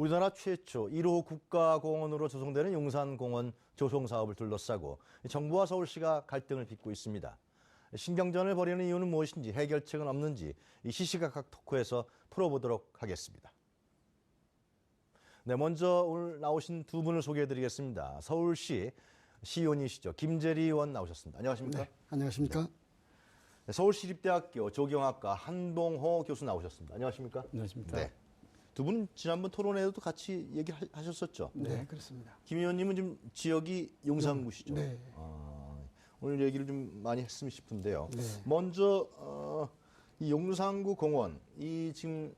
우리나라 최초 1호 국가공원으로 조성되는 용산공원 조성 사업을 둘러싸고 정부와 서울시가 갈등을 빚고 있습니다. 신경전을 벌이는 이유는 무엇인지 해결책은 없는지 이 시시각각 토크에서 풀어보도록 하겠습니다. 네, 먼저 오늘 나오신 두 분을 소개해드리겠습니다. 서울시 시의원이시죠. 김재리 의원 나오셨습니다. 안녕하십니까? 네, 안녕하십니까? 네, 서울시립대학교 조경학과 한동호 교수 나오셨습니다. 안녕하십니까? 안녕하십니까? 네. 두 분 지난번 토론회에도 같이 얘기하셨었죠? 네, 그렇습니다. 김 의원님은 지금 지역이 용산구시죠? 네. 오늘 얘기를 좀 많이 했으면 싶은데요. 네. 먼저 이 용산구 공원 이 지금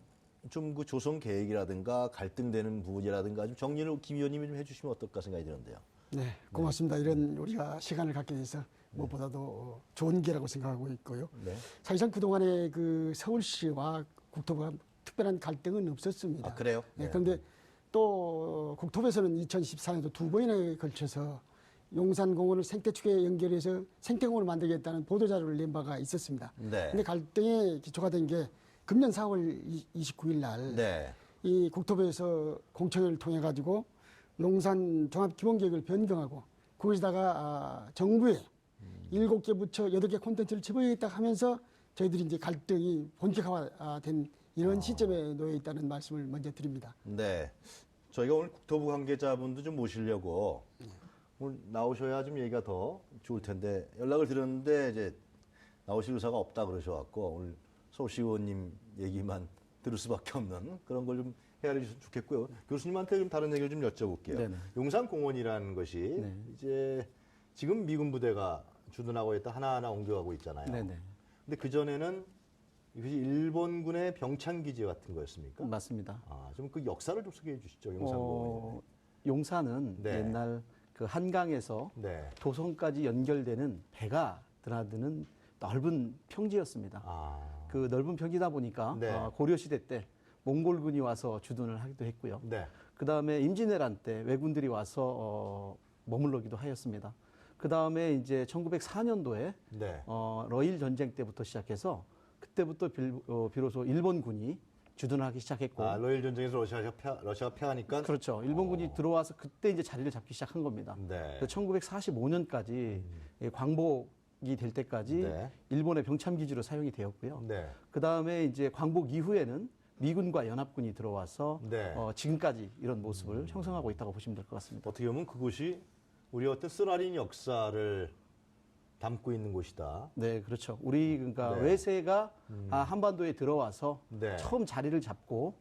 좀 그 조성 계획이라든가 갈등되는 부분이라든가 좀 정리를 김 의원님이 좀 해주시면 어떨까 생각이 드는데요. 네, 고맙습니다. 이런 우리가 시간을 갖게 돼서 무엇보다도 좋은 기회라고 생각하고 있고요. 네. 사실상 그동안에 그 서울시와 국토부가 특별한 갈등은 없었습니다. 아, 그래요? 네. 네. 그런데 또 국토부에서는 2014년도 두 번이나 걸쳐서 용산공원을 생태축에 연결해서 생태공원을 만들겠다는 보도자료를 낸 바가 있었습니다. 네. 그런데 갈등의 기초가 된 게 금년 4월 29일 날 네. 이 국토부에서 공청회를 통해 가지고 용산 종합기본계획을 변경하고 거기다가 정부에 7개 부처 8개 콘텐츠를 집어야겠다 하면서 저희들이 이제 갈등이 본격화된 이런 시점에 놓여 있다는 말씀을 먼저 드립니다. 네. 저희가 오늘 국토부 관계자분도 좀 모시려고 오늘 나오셔야 좀 얘기가 더 좋을 텐데 연락을 드렸는데 이제 나오실 의사가 없다 그러셔갖고 오늘 서울시 의원님 얘기만 들을 수밖에 없는 그런 걸 좀 헤아려 주셨으면 좋겠고요. 교수님한테 좀 다른 얘기를 좀 여쭤볼게요. 네네. 용산공원이라는 것이 네. 이제 지금 미군 부대가 주둔하고 있다 하나하나 옮겨가고 있잖아요. 네네. 근데 그전에는 이것이 일본군의 병창기지 같은 거였습니까? 맞습니다. 좀 그 역사를 좀 소개해 주시죠, 용산공원. 용산은 네. 옛날 그 한강에서 네. 도성까지 연결되는 배가 드나드는 넓은 평지였습니다. 그 넓은 평지다 보니까 네. 고려시대 때 몽골군이 와서 주둔을 하기도 했고요. 네. 그 다음에 임진왜란 때 왜군들이 와서 머물러기도 하였습니다. 그 다음에 이제 1904년도에 네. 러일 전쟁 때부터 시작해서 그때부터 비로소 일본군이 주둔하기 시작했고. 러일 전쟁에서 러시아가 패하니까. 그렇죠. 일본군이 들어와서 그때 이제 자리를 잡기 시작한 겁니다. 네. 1945년까지 광복이 될 때까지 네. 일본의 병참기지로 사용이 되었고요. 네. 그 다음에 이제 광복 이후에는 미군과 연합군이 들어와서 네. 지금까지 이런 모습을 형성하고 있다고 보시면 될 것 같습니다. 어떻게 보면 그곳이 우리 어떤 쓰라린 역사를 담고 있는 곳이다. 네, 그렇죠. 우리 그러니까 네. 외세가 한반도에 들어와서 네. 처음 자리를 잡고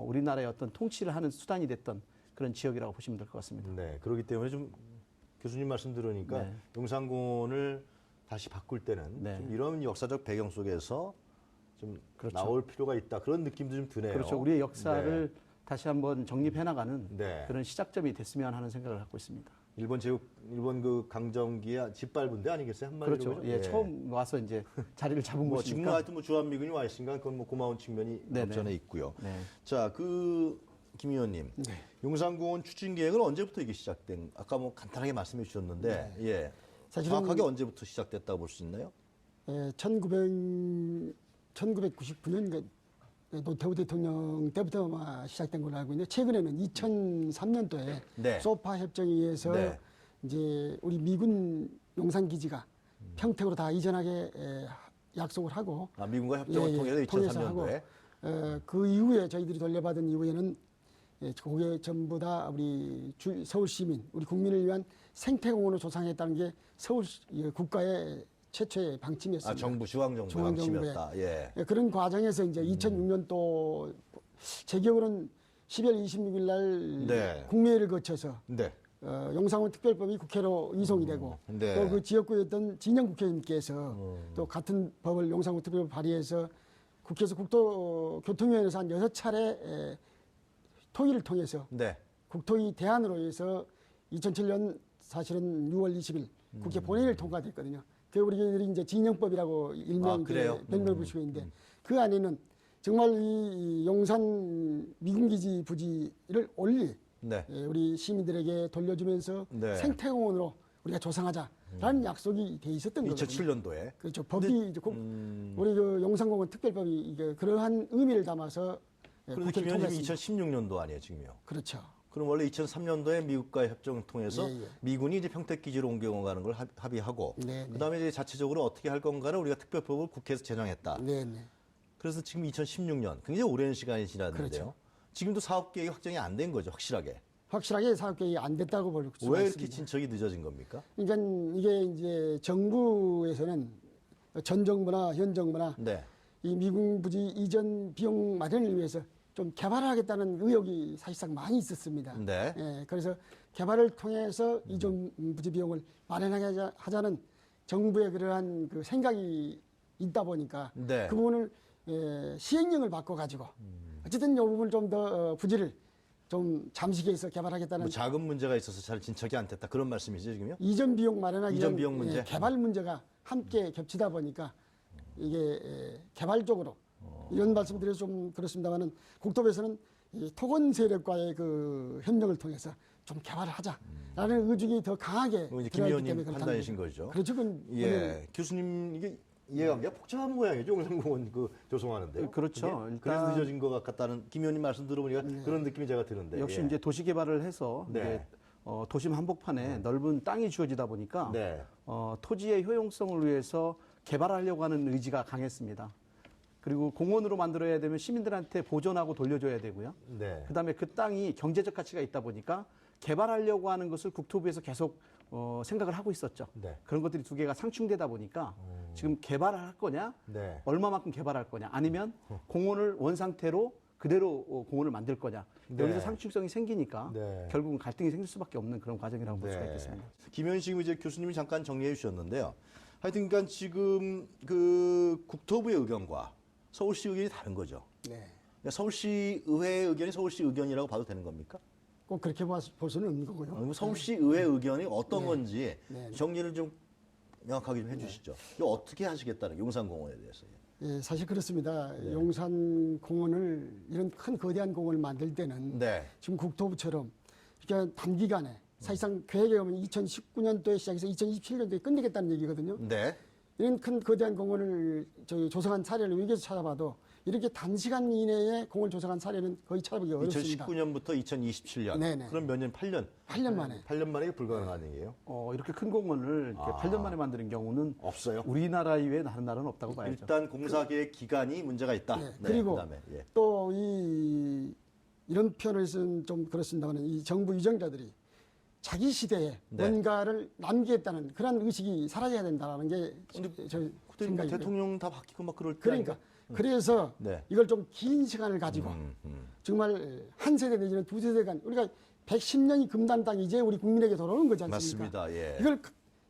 우리나라의 어떤 통치를 하는 수단이 됐던 그런 지역이라고 보시면 될 것 같습니다. 네. 그렇기 때문에 좀 교수님 말씀 들으니까 네. 용산공원을 다시 바꿀 때는 네. 좀 이런 역사적 배경 속에서 좀 그렇죠. 나올 필요가 있다. 그런 느낌도 좀 드네요. 그렇죠. 우리의 역사를 다시 한번 정립해 나가는 네. 그런 시작점이 됐으면 하는 생각을 갖고 있습니다. 일본 그 강점기에 짓밟은 데 아니겠어요? 한마디로. 그렇죠. 그죠? 예, 처음 와서 이제 자리를 잡은 지금 곳이니까. 하여튼 주한미군이 와 있으니까 그건 뭐 고마운 측면이 네네. 없잖아 있고요. 네. 자, 김 의원님. 네. 용산공원 추진 계획은 언제부터 이게 시작된? 아까 뭐 간단하게 말씀해 주셨는데, 예. 사실은- 정확하게 언제부터 시작됐다고 볼 수 있나요? 1999년 노태우 대통령 때부터 아마 시작된 걸로 알고 있는데 최근에는 2003년도에 네. 소파 협정에 의해서 네. 이제 우리 미군 용산 기지가 평택으로 다 이전하게 약속을 하고 미군과 협정을 통해서 하고 2003년도에. 그 이후에 저희들이 돌려받은 이후에는 그게 전부 다 우리 서울 시민, 우리 국민을 위한 생태공원을 조성했다는 게 서울 국가의 최초의 방침이었습니다. 정부 중앙정부의 방침이었다. 예. 그런 과정에서 이제 2006년도 제 기억으로는 12월 26일 날 네. 국무회의를 거쳐서 네. 용산공원 특별법이 국회로 이송이 되고 네. 또 그 지역구였던 진영 국회의원께서 또 같은 법을 용산공원 특별법 발의해서 국회에서 국토교통위원회에서 한 6차례 토의를 통해서 네. 국토위 대안으로 해서 2007년 사실은 6월 20일 국회 본회의를 통과됐거든요. 그 우리들이 이제 진영법이라고 일명 그래요? 별명을 붙이고 있는데 그 안에는 정말 이 용산 미군기지 부지를 올릴 네. 우리 시민들에게 돌려주면서 네. 생태공원으로 우리가 조성하자라는 약속이 돼 있었던 거거든요. 2007년도에. 그렇죠. 법이 이제 우리 그 용산공원 특별법이 이게 그러한 의미를 담아서 그런데 국회를 김현님이 통했습니다. 2016년도 아니에요, 지금요. 그렇죠. 그럼 원래 2003년도에 미국과의 협정을 통해서 예, 예. 미군이 이제 평택 기지로 옮겨가는 걸 합의하고 네, 네. 그다음에 이제 자체적으로 어떻게 할 건가를 우리가 특별법을 국회에서 제정했다. 네, 네. 그래서 지금 2016년 굉장히 오랜 시간이 지났는데요. 그렇죠. 지금도 사업 계획이 확정이 안 된 거죠, 확실하게. 확실하게 사업 계획이 안 됐다고 볼 수가 왜 이렇게 있습니다. 진척이 늦어진 겁니까? 그러니까 이게 이제 정부에서는 전 정부나 현 정부나 네. 이 미군 부지 이전 비용 마련을 위해서 좀 개발하겠다는 의욕이 사실상 많이 있었습니다. 네. 예, 그래서 개발을 통해서 이전 부지 비용을 마련하게 하자는 정부의 그러한 그 생각이 있다 보니까 네. 그 부분을 시행령을 바꿔가지고 어쨌든 이 부분을 좀 더 부지를 좀 잠식해서 개발하겠다는 뭐 자금 문제가 있어서 잘 진척이 안 됐다 그런 말씀이죠, 지금요? 이전 비용 마련하기 이전 위한 비용 문제? 개발 문제가 함께 겹치다 보니까 이게 개발적으로 이런 말씀드려서 좀 그렇습니다만은 국토부에서는 이 토건 세력과의 그 협력을 통해서 좀 개발을 하자라는 의중이 더 강하게 이제 김 들어있기 의원님 때문에 그렇다는 판단이신 거죠. 거죠? 그렇죠. 그건 예. 교수님 이게 이해관계가 복잡한 모양이죠, 용산공원 그 조성하는데. 그렇죠. 그래서 일단- 늦어진 것 같다는 김 의원님 말씀 들어보니까 그런 느낌이 제가 드는데. 역시 예. 이제 도시 개발을 해서 네. 이제 도심 한복판에 넓은 땅이 주어지다 보니까 네. 토지의 효용성을 위해서 개발하려고 하는 의지가 강했습니다. 그리고 공원으로 만들어야 되면 시민들한테 보존하고 돌려줘야 되고요. 네. 그다음에 그 땅이 경제적 가치가 있다 보니까 개발하려고 하는 것을 국토부에서 계속 생각을 하고 있었죠. 네. 그런 것들이 두 개가 상충되다 보니까 지금 개발을 할 거냐, 네. 얼마만큼 개발할 거냐, 아니면 공원을 원 상태로 그대로 공원을 만들 거냐. 네. 여기서 상충성이 생기니까 네. 결국은 갈등이 생길 수밖에 없는 그런 과정이라고 볼 수가 있겠습니다. 김현희 지금 이제 교수님이 잠깐 정리해 주셨는데요. 하여튼 그러니까 지금 그 국토부의 의견과 서울시 의견이 다른 거죠. 네. 그러니까 서울시 의회의 의견이 서울시 의견이라고 봐도 되는 겁니까? 꼭 그렇게 볼 수는 없는 거고요. 아니면 서울시 의회 의견이 어떤 네. 건지 네. 정리를 좀 명확하게 좀 해주시죠. 이거 어떻게 하시겠다는 용산공원에 대해서. 예, 사실 그렇습니다. 용산 공원을 이런 큰 거대한 공원을 만들 때는 네. 지금 국토부처럼 그러니까 단기간에 사실상 계획에 보면 2019년도에 시작해서 2027년도에 끝내겠다는 얘기거든요. 네. 이런 큰 거대한 공원을 저희 조성한 사례를 위기에서 찾아봐도 이렇게 단시간 이내에 공원을 조성한 사례는 거의 찾아보기 어렵습니다. 2019년부터 2027년. 네네. 그럼 몇 년? 8년. 8년 만에. 8년 만에 이게 불가능한 얘기예요? 이렇게 큰 공원을 이렇게 8년 만에 만드는 경우는 없어요. 우리나라 이외에 다른 나라는 없다고 봐야죠. 일단 공사 계획 기간이 문제가 있다. 네, 그리고 그다음에 예. 또 이런 표현을 쓴 좀 그렇습니다만 이 정부 유정자들이 자기 시대에 네. 뭔가를 남기겠다는 그런 의식이 사라져야 된다는 게 저 그때 생각이고요. 대통령 다 바뀌고 막 그럴 때 그러니까 그래서 네. 이걸 좀 긴 시간을 가지고 음. 정말 한 세대 내지는 두 세대간 우리가 110년이 금단 땅이 이제 우리 국민에게 돌아오는 거지 않습니까? 맞습니다. 예.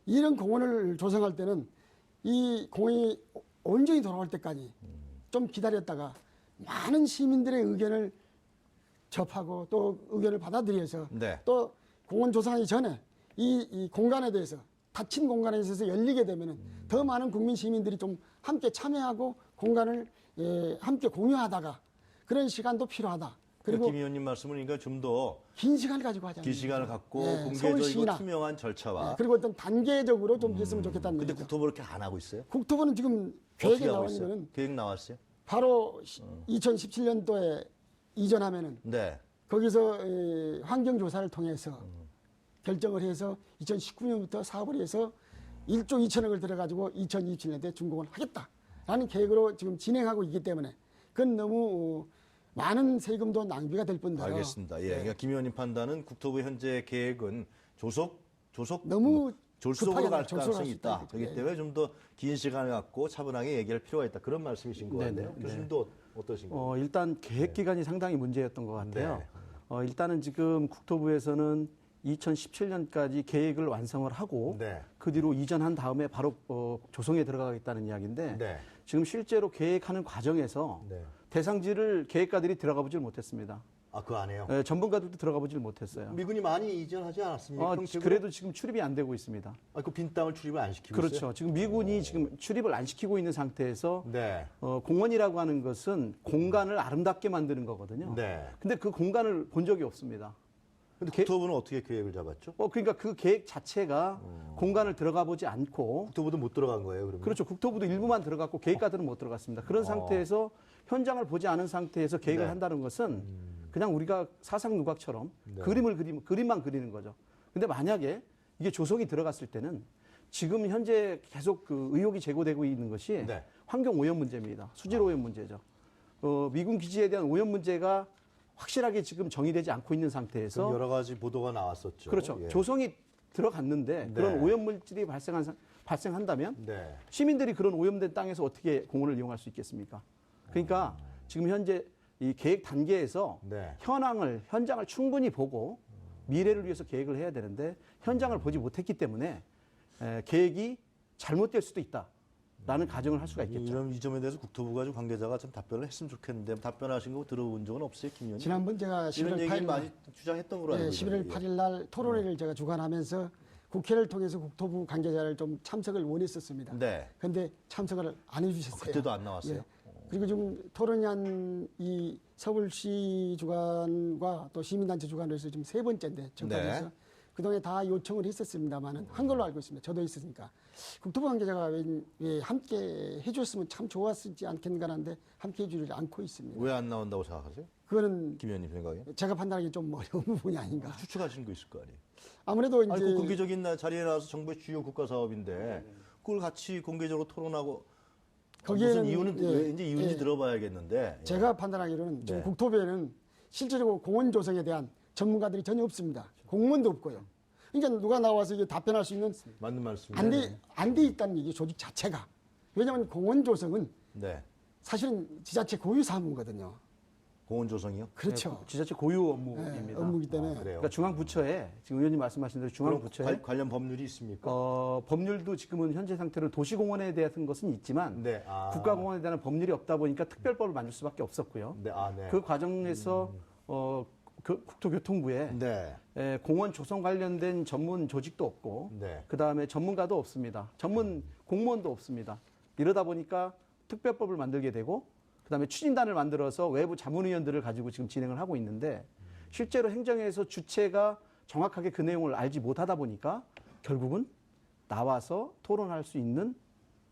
이런 공원을 조성할 때는 이 공원이 온전히 돌아올 때까지 좀 기다렸다가 많은 시민들의 의견을 접하고 또 의견을 받아들여서 네. 또 공원 조성하기 전에 이 공간에 대해서 닫힌 공간에 있어서 열리게 되면은 더 많은 국민 시민들이 좀 함께 참여하고 공간을 함께 공유하다가 그런 시간도 필요하다. 그리고 그리고 김 의원님 말씀은 그러니까 좀 더 긴 긴 시간을 가지고 하자는 시간을 거죠. 갖고 예, 공개적이고 서울시나 투명한 절차와 그리고 어떤 단계적으로 좀 했으면 좋겠다는 근데 거죠. 국토부 그렇게 안 하고 있어요? 국토부는 지금 어떻게 계획에 하고 나와 있어요? 있는 계획 나왔어요? 바로 2017년도에 이전하면은 네. 거기서 환경 조사를 통해서 결정을 해서 2019년부터 사업을 해서 1조 2천억을 들여가지고 2027년도에 준공을 하겠다라는 계획으로 지금 진행하고 있기 때문에 그건 너무 많은 세금도 낭비가 될 뿐더러 알겠습니다. 예. 그러니까 김 의원님 판단은 국토부 현재 계획은 조속 너무 졸속으로 급하게 갈 졸속할 가능성이 수 있다. 있다. 그렇기 예. 때문에 좀 더 긴 시간을 갖고 차분하게 얘기할 필요가 있다. 그런 말씀이신 것 네네. 같네요. 교수님도 어떠신가요? 일단 계획 기간이 상당히 문제였던 것 같아요. 네. 일단은 지금 국토부에서는 2017년까지 계획을 완성을 하고 네. 그 뒤로 이전한 다음에 바로 조성에 들어가겠다는 이야기인데 네. 지금 실제로 계획하는 과정에서 네. 대상지를 계획가들이 들어가 보질 못했습니다. 아, 그거 안 해요? 전문가들도 들어가 보질 못했어요. 미군이 많이 이전하지 않았습니까? 그래도 지금 출입이 안 되고 있습니다. 그빈 땅을 출입을 안 시키고 그렇죠. 있어요? 지금 미군이 지금 출입을 안 시키고 있는 상태에서 네. 공원이라고 하는 것은 공간을 아름답게 만드는 거거든요. 네. 근데 그 공간을 본 적이 없습니다. 근데 국토부는 어떻게 계획을 잡았죠? 그러니까 그 계획 자체가 공간을 들어가 보지 않고 국토부도 못 들어간 거예요, 그러면? 그렇죠. 국토부도 일부만 들어갔고 계획가들은 못 들어갔습니다. 그런 상태에서 현장을 보지 않은 상태에서 계획을 네. 한다는 것은 그냥 우리가 사상 누각처럼 네. 그림만 그리는 거죠. 근데 만약에 이게 조성이 들어갔을 때는 지금 현재 계속 그 의혹이 제기되고 있는 것이 네. 환경 오염 문제입니다. 수질 오염 문제죠. 미군 기지에 대한 오염 문제가 확실하게 지금 정의되지 않고 있는 상태에서 여러 가지 보도가 나왔었죠. 그렇죠. 예. 조성이 들어갔는데 네. 그런 오염 물질이 발생한다면 네. 시민들이 그런 오염된 땅에서 어떻게 공원을 이용할 수 있겠습니까? 그러니까 지금 현재 이 계획 단계에서 네. 현장을 충분히 보고 미래를 위해서 계획을 해야 되는데 현장을 보지 못했기 때문에 계획이 잘못될 수도 있다라는 가정을 할 수가 있겠죠. 이런 이 점에 대해서 국토부가 좀 관계자가 좀 답변을 했으면 좋겠는데 답변하신 거 들어본 적은 없어요, 김 의원님? 지난번 제가 이런 11월 얘기 8일 많이 주장했던 걸로 알고 11월 있는데. 8일 날 토론회를 제가 주관하면서 국회를 통해서 국토부 관계자를 좀 참석을 원했었습니다. 네. 그런데 참석을 안 해주셨어요. 그때도 안 나왔어요. 예. 그리고 지금 토론이 한 이 서울시 주관과 또 시민단체 주관으로 해서 지금 세 번째인데 전까지서 네. 그동안에 다 요청을 했었습니다만은 한 걸로 알고 있습니다. 저도 있으니까 국토부 관계자가 왜 함께 해줬으면 참 좋았지 않겠는가 하는데 함께 해주지 않고 있습니다. 왜 안 나온다고 생각하세요? 그거는 김 의원님 생각에? 제가 판단하기 좀 어려운 부분이 아닌가. 추측하신 거 있을 거 아니에요? 아무래도 이제 아니, 그 공개적인 자리에 나와서 정부의 주요 국가 사업인데 그걸 같이 공개적으로 토론하고 무슨 거기에는, 이유는 예, 왜 이제 이유인지 예. 들어봐야겠는데. 예. 제가 판단하기로는 지금 네. 국토부에는 실질적으로 공원 조성에 대한 전문가들이 전혀 없습니다. 공무원도 없고요. 그러니까 누가 나와서 이게 답변할 수 있는 맞는 말씀입니다. 안 돼 있다는 얘기 조직 자체가. 왜냐하면 공원 조성은 네. 사실은 지자체 고유 사무거든요. 공원 조성이요? 그렇죠. 지자체 고유 네, 업무입니다. 업무이기 때문에 그래요. 그러니까 중앙부처에 지금 의원님 말씀하신 대로 중앙부처에 그럼 관련 법률이 있습니까? 법률도 지금은 현재 상태로 도시공원에 대한 것은 있지만 네. 국가공원에 대한 법률이 없다 보니까 특별법을 만들 수밖에 없었고요. 네. 네. 그 과정에서 국토교통부에 네. 공원 조성 관련된 전문 조직도 없고 네. 그다음에 전문가도 없습니다. 전문 공무원도 없습니다. 이러다 보니까 특별법을 만들게 되고 그다음에 추진단을 만들어서 외부 자문위원들을 가지고 지금 진행을 하고 있는데 실제로 행정에서 주체가 정확하게 그 내용을 알지 못하다 보니까 결국은 나와서 토론할 수 있는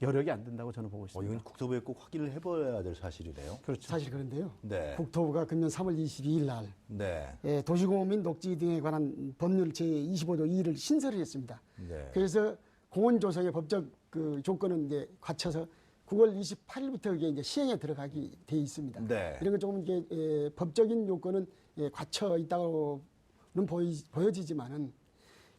여력이 안 된다고 저는 보고 있습니다. 이건 국토부에 꼭 확인을 해봐야 될 사실이네요. 그렇죠. 사실 그런데요. 네. 국토부가 금년 3월 22일 날 네. 도시공원 및 녹지 등에 관한 법률 제25조 2를 신설을 했습니다. 네. 그래서 공원 조성의 법적 그 조건은 이제 갖춰서 9월 28일부터 이게 이제 시행에 들어가게 돼 있습니다. 네. 이런 거 조금 이게 법적인 요건은 갖춰 있다고는 보여지지만은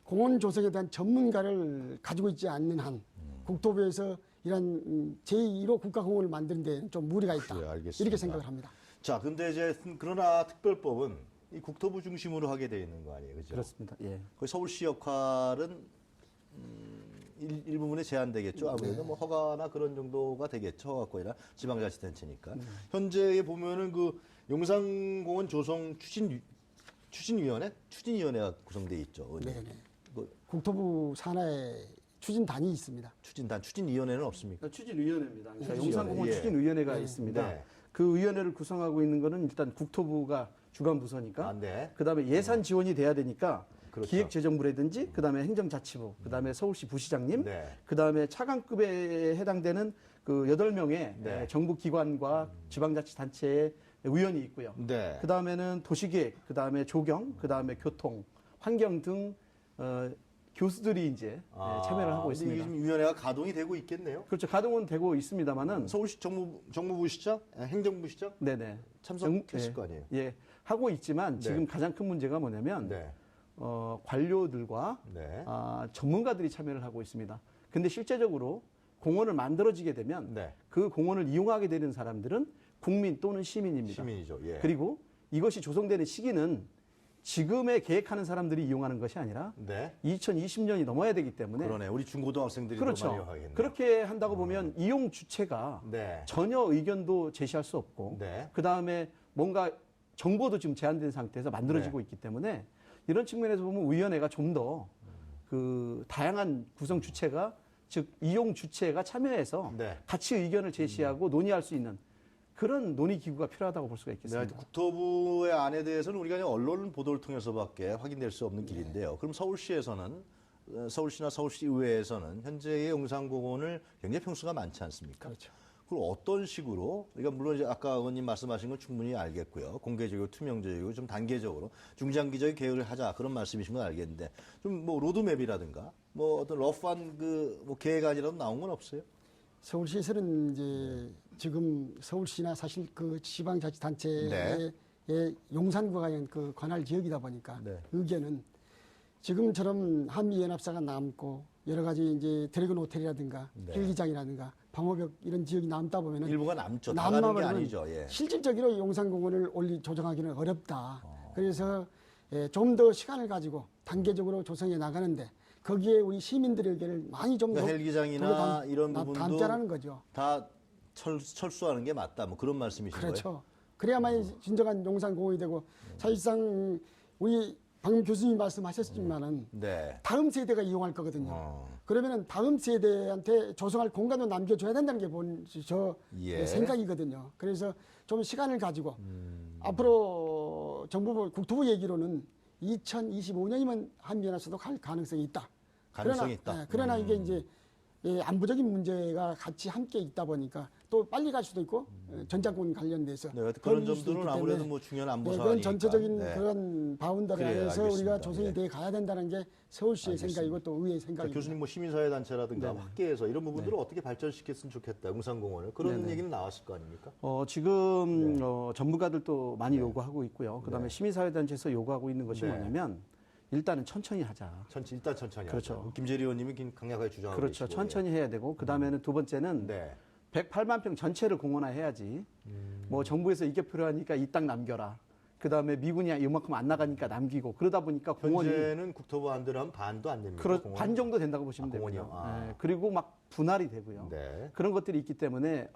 공원 조성에 대한 전문가를 가지고 있지 않는 한 국토부에서 이런 제1호 국가공원을 만드는 데는 좀 무리가 있다. 그래, 알겠습니다. 이렇게 생각을 합니다. 자, 근데 이제 그러나 특별법은 이 국토부 중심으로 하게 돼 있는 거 아니에요, 그죠? 그렇습니다. 예. 거기 서울시 역할은 일부분에 제한되겠죠. 아무래도 뭐 허가나 그런 정도가 되겠죠. 허가권이나 지방자치단체니까. 현재에 보면은 그 용산공원 조성 추진위원회가 구성돼 있죠. 네네. 그 국토부 산하에 추진단이 있습니다. 추진위원회는 없습니까? 추진위원회입니다. 그러니까 추진위원회, 용산공원 예. 추진위원회가 있습니다. 네. 그 위원회를 구성하고 있는 거는 일단 국토부가 주관 부서니까 아, 네. 그다음에 예산 지원이 돼야 되니까 그렇죠. 기획재정부라든지 그다음에 행정자치부, 그다음에 서울시 부시장님, 네. 그다음에 차관급에 해당되는 그 8명의 네. 정부 기관과 지방자치단체의 위원이 있고요. 네. 그다음에는 도시계획, 그다음에 조경, 그다음에 교통, 환경 등 교수들이 이제 참여를 하고 근데 있습니다. 이게 지금 위원회가 가동이 되고 있겠네요. 그렇죠. 가동은 되고 있습니다만은 서울시 정무부시장, 행정부시장 네네. 참석했을 거 아니에요. 예, 하고 있지만 네. 지금 가장 큰 문제가 뭐냐면 네. 관료들과 네. 전문가들이 참여를 하고 있습니다. 근데 실제적으로 공원을 만들어지게 되면 네. 그 공원을 이용하게 되는 사람들은 국민 또는 시민입니다. 시민이죠. 예. 그리고 이것이 조성되는 시기는 지금에 계획하는 사람들이 이용하는 것이 아니라 네. 2020년이 넘어야 되기 때문에 그러네. 우리 중고등학생들이 더 많이 그렇죠. 하겠네. 그렇게 한다고 보면 이용 주체가 네. 전혀 의견도 제시할 수 없고 네. 그다음에 뭔가 정보도 지금 제한된 상태에서 만들어지고 네. 있기 때문에 이런 측면에서 보면 위원회가 좀 더 그 다양한 구성 주체가 즉 이용 주체가 참여해서 네. 같이 의견을 제시하고 논의할 수 있는 그런 논의 기구가 필요하다고 볼 수가 네, 있겠습니다. 국토부의 안에 대해서는 우리가 그냥 언론 보도를 통해서밖에 확인될 수 없는 길인데요. 그럼 서울시에서는 서울시나 서울시 의회에서는 현재의 용산공원을 굉장히 평수가 많지 않습니까? 그렇죠. 그럼 어떤 식으로, 그러니까 물론 이제 아까 의원님 말씀하신 건 충분히 알겠고요. 공개적이고 투명적이고 좀 단계적으로 중장기적인 계획을 하자 그런 말씀이신 건 알겠는데 좀 뭐 로드맵이라든가 뭐 어떤 러프한 뭐 계획안이라도 나온 건 없어요? 서울시에서는 이제 지금 서울시나 사실 그 지방자치단체의 용산구가 그 관할 지역이다 보니까 네. 의견은 지금처럼 한미연합사가 남고 여러 가지 이제 드래곤 호텔이라든가 네. 헬기장이라든가 방호벽 이런 지역이 남다 보면은 일부가 남죠. 다 가는 게 남아버리면 아니죠. 예. 실질적으로 용산공원을 조정하기는 어렵다. 그래서 좀 더 시간을 가지고 단계적으로 조성해 나가는데 거기에 우리 시민들의 의견을 많이 좀 그러니까 헬기장이나 이런 부분도 담자라는 거죠. 다 철수하는 게 맞다. 뭐 그런 말씀이신 거예요? 그렇죠. 그래야만이 진정한 용산공원이 되고 사실상 우리 방금 교수님이 말씀하셨지만은 네. 다음 세대가 이용할 거거든요. 어. 그러면은 다음 세대한테 조성할 공간도 남겨줘야 된다는 게 저 예. 생각이거든요. 그래서 좀 시간을 가지고 앞으로 정부 국토부 얘기로는 2025년이면 한미연합사도 갈 가능성이 있다. 가능성이 있다. 그러나 이게 이제 안보적인 문제가 같이 함께 있다 보니까 또 빨리 갈 수도 있고 전장군 관련돼서 네, 그런 걸릴 수도 점들은 있기 아무래도 때문에 뭐 중요한 안보 그런 사안이니까. 전체적인 네. 그런 바운더리 그래요, 안에서 알겠습니다. 우리가 조성이 예. 돼 가야 된다는 게 서울시의 알겠습니다. 생각이고 또 의회의 자, 생각입니다. 교수님 뭐 시민사회단체라든가 네네. 학계에서 이런 부분들을 어떻게 발전시켰으면 좋겠다. 용산공원을. 그런 네네. 얘기는 나왔을 거 아닙니까? 지금 네. 전문가들도 많이 요구하고 있고요. 그다음에 시민사회단체에서 요구하고 있는 것이 네. 뭐냐면 일단은 천천히 하자. 일단 천천히 그렇죠. 하자. 김재리 의원님이 강력하게 주장하고 그렇죠. 계시고, 천천히 해야 되고 그다음에는 두 번째는 네. 108만 평 전체를 공원화해야지. 뭐 정부에서 이게 필요하니까 이 땅 남겨라. 그다음에 미군이 이만큼 안 나가니까 남기고 그러다 보니까 공원이 현재는 국토부 안대로 하면 반도 안 됩니다. 공원은? 반 정도 된다고 보시면 공원이요? 되고요. 아. 네, 그리고 막 분할이 되고요. 네. 그런 것들이 있기 때문에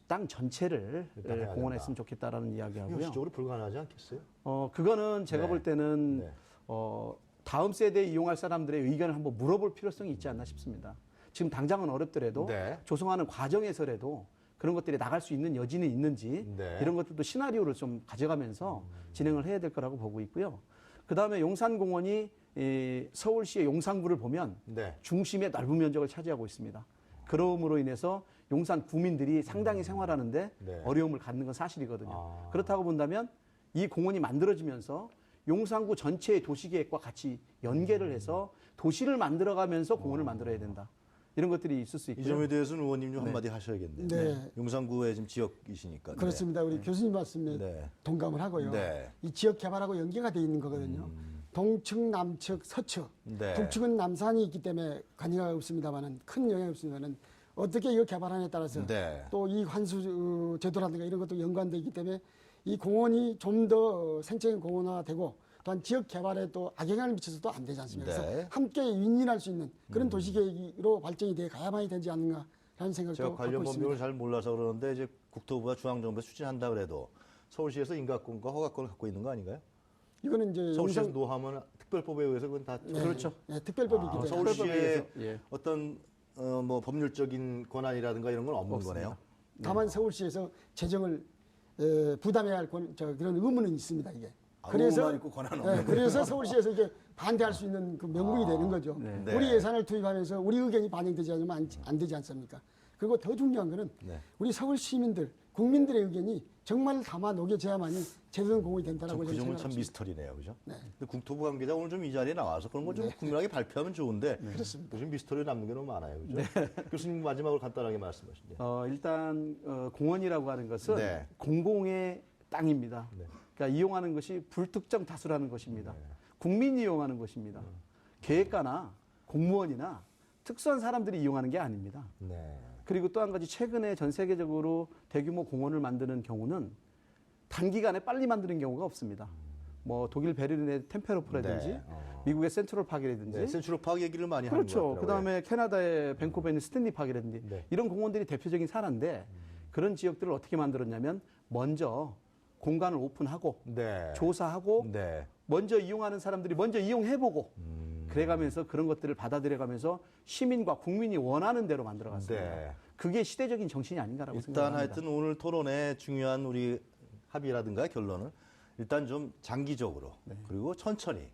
땅 전체를 일단 해야 공원했으면 좋겠다라는 이야기하고요. 현실적으로 불가능하지 않겠어요? 그거는 제가 네. 볼 때는 네. 다음 세대에 이용할 사람들의 의견을 한번 물어볼 필요성이 있지 않나 싶습니다. 지금 당장은 어렵더라도 네. 조성하는 과정에서라도 그런 것들이 나갈 수 있는 여지는 있는지 네. 이런 것들도 시나리오를 좀 가져가면서 진행을 해야 될 거라고 보고 있고요. 그다음에 용산공원이 서울시의 용산구를 보면 네. 중심의 넓은 면적을 차지하고 있습니다. 그러므로 인해서 용산 구민들이 상당히 생활하는데 네. 어려움을 갖는 건 사실이거든요. 아. 그렇다고 본다면 이 공원이 만들어지면서 용산구 전체의 도시계획과 같이 연계를 해서 도시를 만들어가면서 공원을 만들어야 된다. 이런 것들이 있을 수 이 있고요. 점에 대해서는 의원님 좀 한마디 하셔야겠네요. 네. 용산구의 지금 지역이시니까. 그렇습니다. 우리 교수님 말씀에 네. 동감을 하고요. 네. 이 지역 개발하고 연계가 돼 있는 거거든요. 동측, 남측, 서측. 네. 북측은 남산이 있기 때문에 관여가 없습니다만은 큰 영향이 없습니다만은 어떻게 이 개발하냐에 따라서 네. 또 이 환수 제도라든가 이런 것도 연관되어 있기 때문에 이 공원이 좀 더 생체적인 공원화되고 또한 지역 개발에 또 악영향을 미쳐서도 안 되지 않습니까? 네. 그래서 함께 윈윈할 수 있는 그런 도시계획으로 발전이 돼 가야만이 되지 않는가라는 생각도 제가 갖고 관련 있습니다. 법령을 잘 몰라서 그러는데 이제 국토부가 중앙정부에 추진한다 그래도 서울시에서 인가권과 허가권을 갖고 있는 거 아닌가요? 이거는 이제 서울시에서 노하면 특별법에 의해서 그건 다 네, 그렇죠. 네, 특별법이기 때문에 서울시의 특별법에 의해서, 예. 어떤 뭐 법률적인 권한이라든가 이런 건 없는 없습니다. 거네요. 다만 서울시에서 재정을 부담해야 할 그런 의무는 있습니다 이게. 의무만 있고 권한은 없는 그래서 서울시에서 이게 반대할 수 있는 그 명분이 되는 거죠. 네. 우리 예산을 투입하면서 우리 의견이 반영되지 않으면 안 되지 않습니까? 그리고 더 중요한 거는 네. 우리 서울 시민들, 국민들의 의견이 정말 담아 녹여져야만이 제대로 공헌이 된다라고 그 저는 점은 참 생각합니다. 미스터리네요, 그죠? 네. 근데 국토부 관계자 오늘 좀 이 자리에 나와서 그런 걸 좀 국민하게 발표하면 좋은데 그렇습니다. 요즘 미스터리 남는 게 너무 많아요, 그죠? 교수님 마지막으로 간단하게 말씀하시죠. 일단 공원이라고 하는 것은 네. 공공의 땅입니다. 네. 그러니까 이용하는 것이 불특정 다수라는 것입니다. 네. 국민이 이용하는 것입니다. 계획가나 공무원이나 특수한 사람들이 이용하는 게 아닙니다. 네. 그리고 또 한 가지 최근에 전 세계적으로 대규모 공원을 만드는 경우는 단기간에 빨리 만드는 경우가 없습니다. 뭐 독일 베를린의 템페로프라든지 네. 미국의 센트럴 파크라든지 네, 센트럴 파크 얘기를 많이 하는 것 그렇죠. 같더라고요. 그다음에 캐나다의 밴쿠버에 있는 스탠리 파크라든지 네. 이런 공원들이 대표적인 사례인데 그런 지역들을 어떻게 만들었냐면 먼저 공간을 오픈하고 네. 조사하고 네. 먼저 이용하는 사람들이 먼저 이용해보고 그래가면서 그런 것들을 받아들여가면서 시민과 국민이 원하는 대로 만들어갔습니다. 네. 그게 시대적인 정신이 아닌가라고 일단 생각합니다. 하여튼 오늘 토론의 중요한 우리 합의라든가 결론은 일단 좀 장기적으로 그리고 천천히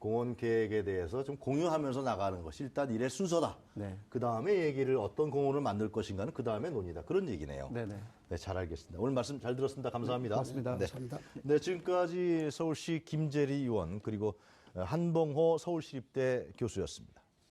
공원 계획에 대해서 좀 공유하면서 나가는 것이 일단 일의 순서다. 네. 그 다음에 얘기를 어떤 공원을 만들 것인가는 그 다음에 논의다. 그런 얘기네요. 네네. 네, 잘 알겠습니다. 오늘 말씀 잘 들었습니다. 감사합니다. 고맙습니다. 네. 감사합니다. 네, 지금까지 서울시 김재리 의원 그리고 한봉호 서울시립대 교수였습니다.